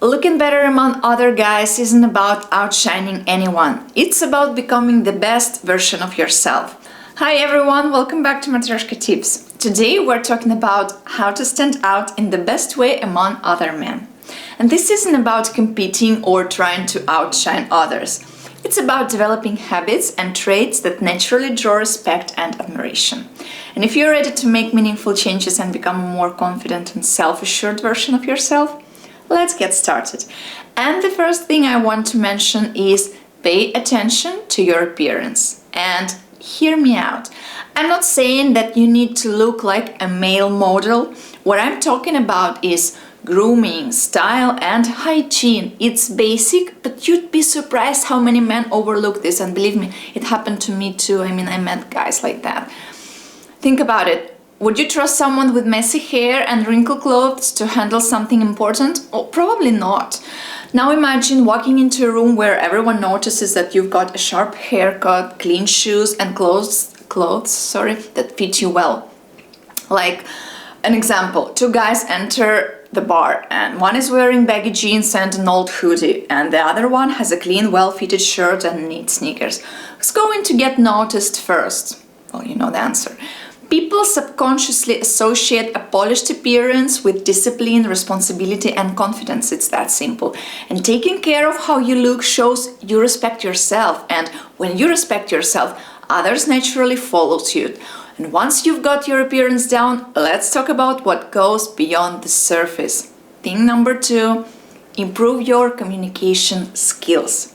Looking better among other guys isn't about outshining anyone. It's about becoming the best version of yourself. Hi everyone, welcome back to Matryoshka Tips. Today we're talking about how to stand out in the best way among other men. And this isn't about competing or trying to outshine others. It's about developing habits and traits that naturally draw respect and admiration. And if you're ready to make meaningful changes and become a more confident and self-assured version of yourself, let's get started. And the first thing I want to mention is pay attention to your appearance. And hear me out. I'm not saying that you need to look like a male model. What I'm talking about is grooming, style, and hygiene. It's basic, but you'd be surprised how many men overlook this. And believe me, it happened to me too. I met guys like that. Think about it. Would you trust someone with messy hair and wrinkled clothes to handle something important? Oh, probably not. Now imagine walking into a room where everyone notices that you've got a sharp haircut, clean shoes, and clothes that fit you well. Like an example, two guys enter the bar and one is wearing baggy jeans and an old hoodie and the other one has a clean, well-fitted shirt and neat sneakers. Who's going to get noticed first? Well, you know the answer. People subconsciously associate a polished appearance with discipline, responsibility, and confidence. It's that simple. And taking care of how you look shows you respect yourself. And when you respect yourself, others naturally follow suit. And once you've got your appearance down, let's talk about what goes beyond the surface. Thing number 2, improve your communication skills.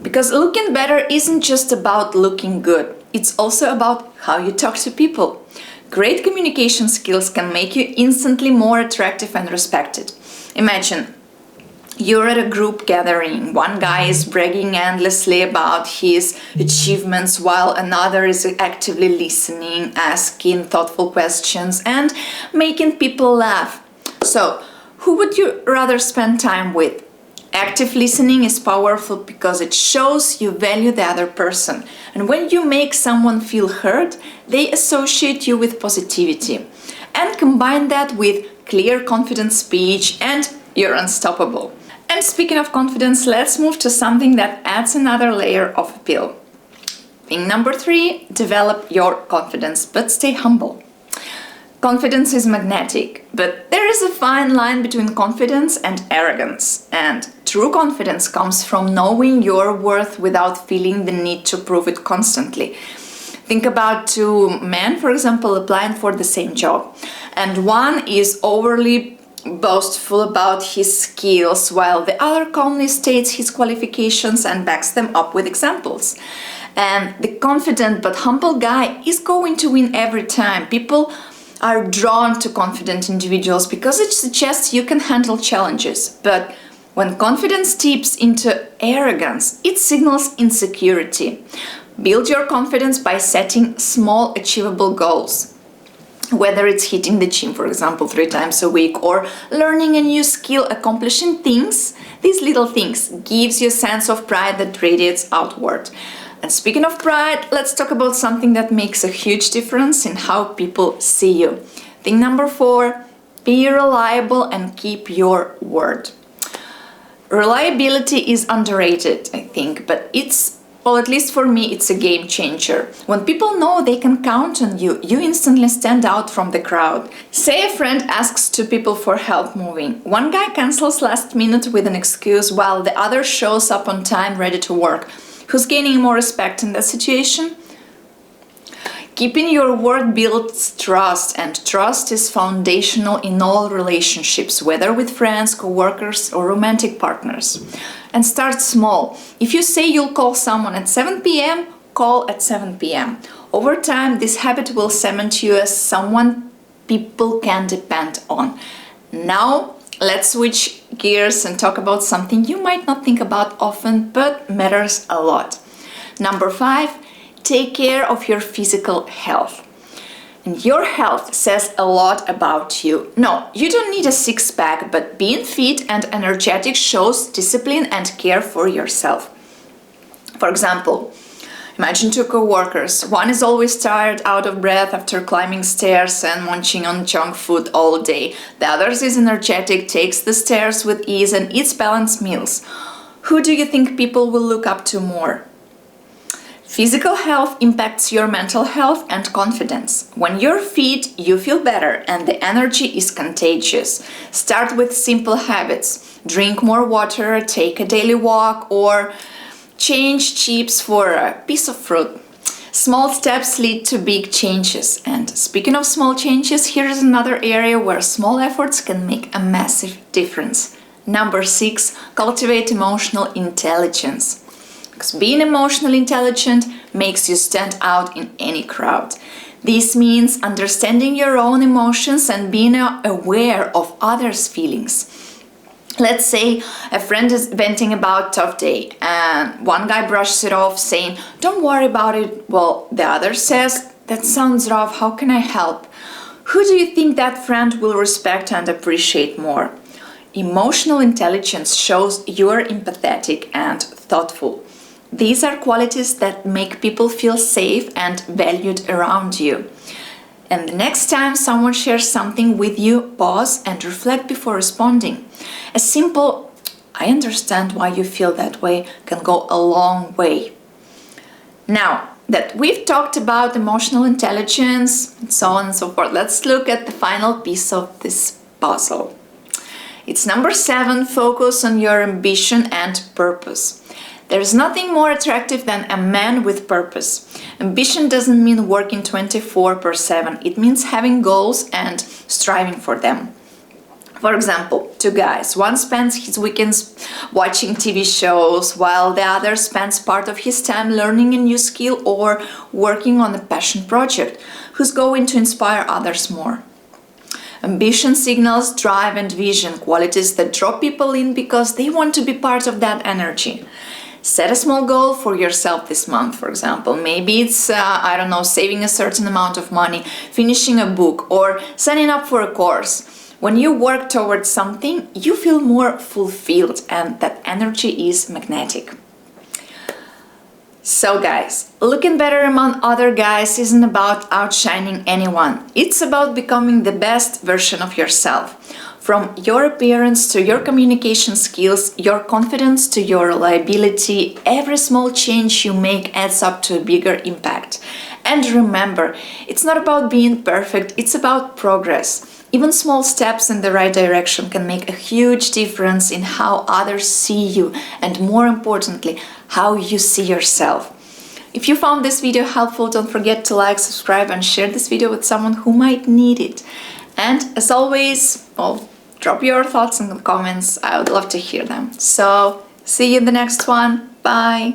Because looking better isn't just about looking good. It's also about how you talk to people. Great communication skills can make you instantly more attractive and respected. Imagine you're at a group gathering. One guy is bragging endlessly about his achievements while another is actively listening, asking thoughtful questions, and making people laugh. So, who would you rather spend time with? Active listening is powerful because it shows you value the other person. And when you make someone feel heard, they associate you with positivity. And combine that with clear, confident speech and you're unstoppable. And speaking of confidence, let's move to something that adds another layer of appeal. Thing number 3, develop your confidence, but stay humble. Confidence is magnetic, but there is a fine line between confidence and arrogance. And true confidence comes from knowing your worth without feeling the need to prove it constantly. Think about two men, for example, applying for the same job. And one is overly boastful about his skills, while the other calmly states his qualifications and backs them up with examples. And the confident but humble guy is going to win every time. People are drawn to confident individuals because it suggests you can handle challenges. But when confidence tips into arrogance, it signals insecurity. Build your confidence by setting small, achievable goals. Whether it's hitting the gym, for example, 3 times a week, or learning a new skill, accomplishing things, these little things gives you a sense of pride that radiates outward. And speaking of pride, let's talk about something that makes a huge difference in how people see you. Thing number 4, be reliable and keep your word. Reliability is underrated, I think, but at least for me, it's a game changer. When people know they can count on you, you instantly stand out from the crowd. Say a friend asks 2 people for help moving. One guy cancels last minute with an excuse while the other shows up on time ready to work. Who's gaining more respect in that situation? Keeping your word builds trust, and trust is foundational in all relationships, whether with friends, co-workers, or romantic partners. And start small. If you say you'll call someone at 7 p.m., call at 7 p.m. Over time, this habit will cement you as someone people can depend on. Now, let's switch gears and talk about something you might not think about often, but matters a lot. Number 5, take care of your physical health. And your health says a lot about you. No, you don't need a six-pack, but being fit and energetic shows discipline and care for yourself. For example, Imagine two co-workers. One is always tired, out of breath after climbing stairs and munching on junk food all day. The other is energetic, takes the stairs with ease and eats balanced meals. Who do you think people will look up to more? Physical health impacts your mental health and confidence. When you're fit, you feel better and the energy is contagious. Start with simple habits. Drink more water, take a daily walk, or change chips for a piece of fruit. Small steps lead to big changes. And speaking of small changes, here is another area where small efforts can make a massive difference. Number 6, cultivate emotional intelligence. Because being emotionally intelligent makes you stand out in any crowd. This means understanding your own emotions and being aware of others' feelings. Let's say a friend is venting about a tough day and one guy brushes it off saying, "Don't worry about it." Well, the other says, "That sounds rough, how can I help?" Who do you think that friend will respect and appreciate more? Emotional intelligence shows you are empathetic and thoughtful. These are qualities that make people feel safe and valued around you. And the next time someone shares something with you, pause and reflect before responding. A simple, "I understand why you feel that way," can go a long way. Now that we've talked about emotional intelligence and so on and so forth, let's look at the final piece of this puzzle. It's number 7, focus on your ambition and purpose. There's nothing more attractive than a man with purpose. Ambition doesn't mean working 24/7. It means having goals and striving for them. For example, two guys. One spends his weekends watching TV shows, while the other spends part of his time learning a new skill or working on a passion project. Who's going to inspire others more? Ambition signals drive and vision, qualities that draw people in because they want to be part of that energy. Set a small goal for yourself this month, for example. Maybe it's, saving a certain amount of money, finishing a book, or signing up for a course. When you work towards something, you feel more fulfilled, and that energy is magnetic. So guys, looking better among other guys isn't about outshining anyone. It's about becoming the best version of yourself. From your appearance to your communication skills, your confidence to your reliability, every small change you make adds up to a bigger impact. And remember, it's not about being perfect, it's about progress. Even small steps in the right direction can make a huge difference in how others see you and, more importantly, how you see yourself. If you found this video helpful, don't forget to like, subscribe and share this video with someone who might need it. And as always, drop your thoughts in the comments. I would love to hear them. So, see you in the next one. Bye!